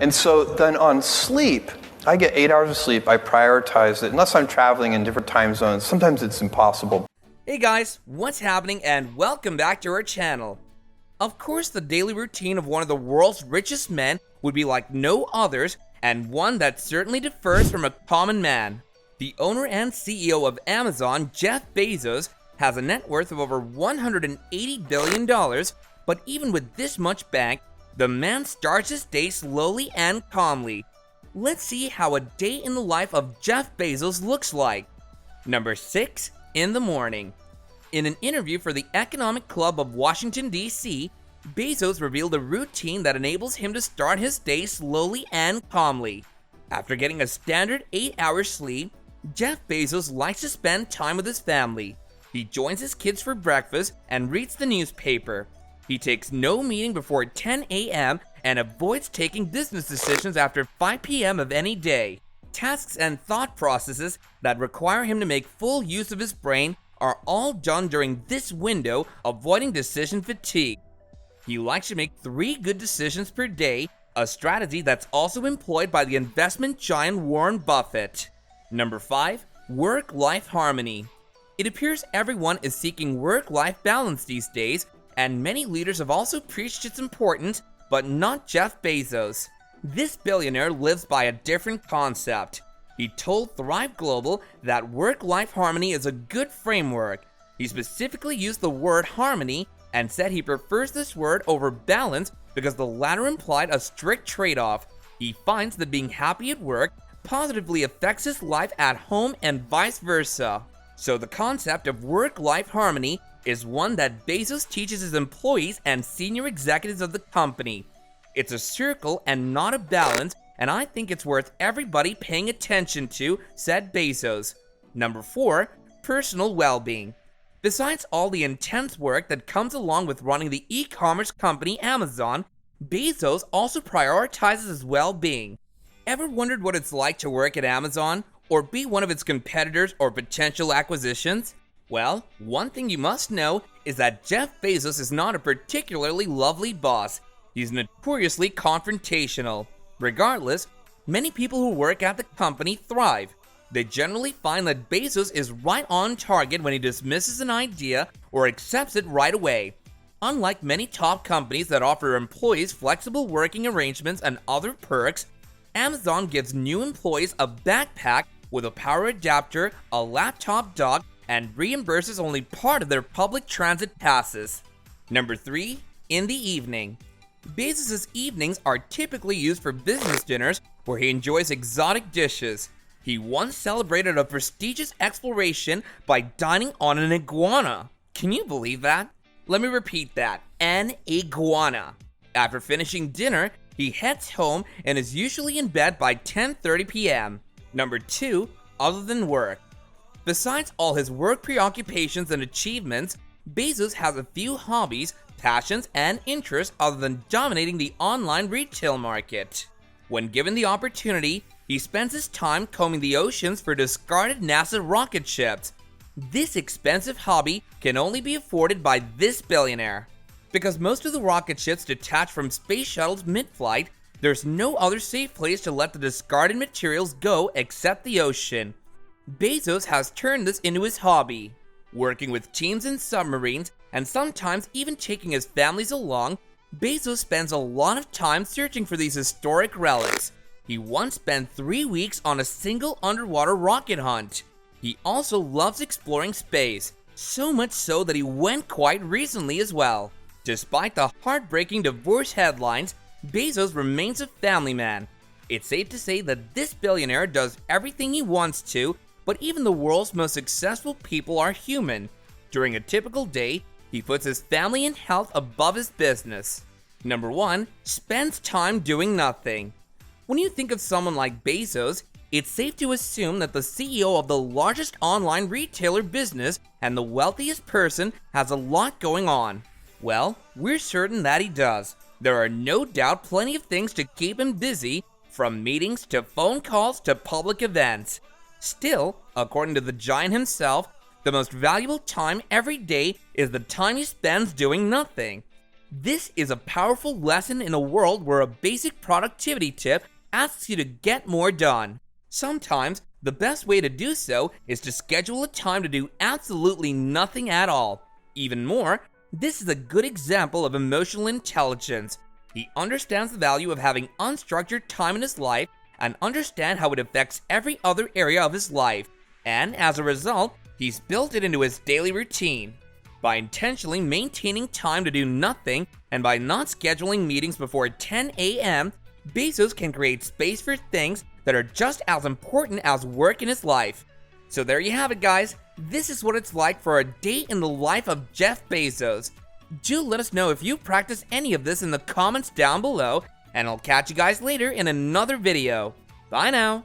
And so then on sleep, I get 8 hours of sleep. I prioritize it. Unless I'm traveling in different time zones, sometimes it's impossible. Hey guys, what's happening and welcome back to our channel. Of course, the daily routine of one of the world's richest men would be like no others, and one that certainly differs from a common man. The owner and CEO of Amazon, Jeff Bezos, has a net worth of over $180 billion, but even with this much bank, the man starts his day slowly and calmly. Let's see how a day in the life of Jeff Bezos looks like. Number 6, in the morning. In an interview for the Economic Club of Washington, D.C., Bezos revealed a routine that enables him to start his day slowly and calmly. After getting a standard 8-hour sleep, Jeff Bezos likes to spend time with his family. He joins his kids for breakfast and reads the newspaper. He takes no meeting before 10 a.m. and avoids taking business decisions after 5 p.m. of any day. Tasks and thought processes that require him to make full use of his brain are all done during this window, avoiding decision fatigue. He likes to make 3 good decisions per day, a strategy that's also employed by the investment giant Warren Buffett. Number 5, work-life harmony. It appears everyone is seeking work-life balance these days, and many leaders have also preached its importance, but not Jeff Bezos. This billionaire lives by a different concept. He told Thrive Global that work-life harmony is a good framework. He specifically used the word harmony and said he prefers this word over balance because the latter implied a strict trade-off. He finds that being happy at work positively affects his life at home and vice versa. So the concept of work-life harmony is one that Bezos teaches his employees and senior executives of the company. It's a circle and not a balance, and I think it's worth everybody paying attention to, said Bezos. Number 4, personal well-being. Besides all the intense work that comes along with running the e-commerce company Amazon, Bezos also prioritizes his well-being. Ever wondered what it's like to work at Amazon, or be one of its competitors or potential acquisitions? Well, one thing you must know is that Jeff Bezos is not a particularly lovely boss. He's notoriously confrontational. Regardless, many people who work at the company thrive. They generally find that Bezos is right on target when he dismisses an idea or accepts it right away. Unlike many top companies that offer employees flexible working arrangements and other perks, Amazon gives new employees a backpack with a power adapter, a laptop dock, and reimburses only part of their public transit passes. Number 3, in the evening. Bezos' evenings are typically used for business dinners where he enjoys exotic dishes. He once celebrated a prestigious exploration by dining on an iguana. Can you believe that? Let me repeat that, an iguana. After finishing dinner, he heads home and is usually in bed by 10:30 p.m. Number 2, other than work. Besides all his work preoccupations and achievements, Bezos has a few hobbies, passions, and interests other than dominating the online retail market. When given the opportunity, he spends his time combing the oceans for discarded NASA rocket ships. This expensive hobby can only be afforded by this billionaire. Because most of the rocket ships detach from space shuttles mid-flight, there's no other safe place to let the discarded materials go except the ocean. Bezos has turned this into his hobby. Working with teams in submarines, and sometimes even taking his families along, Bezos spends a lot of time searching for these historic relics. He once spent 3 weeks on a single underwater rocket hunt. He also loves exploring space, so much so that he went quite recently as well. Despite the heartbreaking divorce headlines, Bezos remains a family man. It's safe to say that this billionaire does everything he wants to, but even the world's most successful people are human. During a typical day, he puts his family and health above his business. Number 1, spends time doing nothing. When you think of someone like Bezos, it's safe to assume that the CEO of the largest online retailer business and the wealthiest person has a lot going on. Well, we're certain that he does. There are no doubt plenty of things to keep him busy, from meetings to phone calls to public events. Still, according to the giant himself, the most valuable time every day is the time he spends doing nothing. This is a powerful lesson in a world where a basic productivity tip asks you to get more done. Sometimes, the best way to do so is to schedule a time to do absolutely nothing at all. Even more, this is a good example of emotional intelligence. He understands the value of having unstructured time in his life and understands how it affects every other area of his life. And as a result, he's built it into his daily routine. By intentionally maintaining time to do nothing and by not scheduling meetings before 10 a.m., Bezos can create space for things that are just as important as work in his life. So there you have it, guys. This is what it's like for a day in the life of Jeff Bezos. Do let us know if you practice any of this in the comments down below, and I'll catch you guys later in another video. Bye now.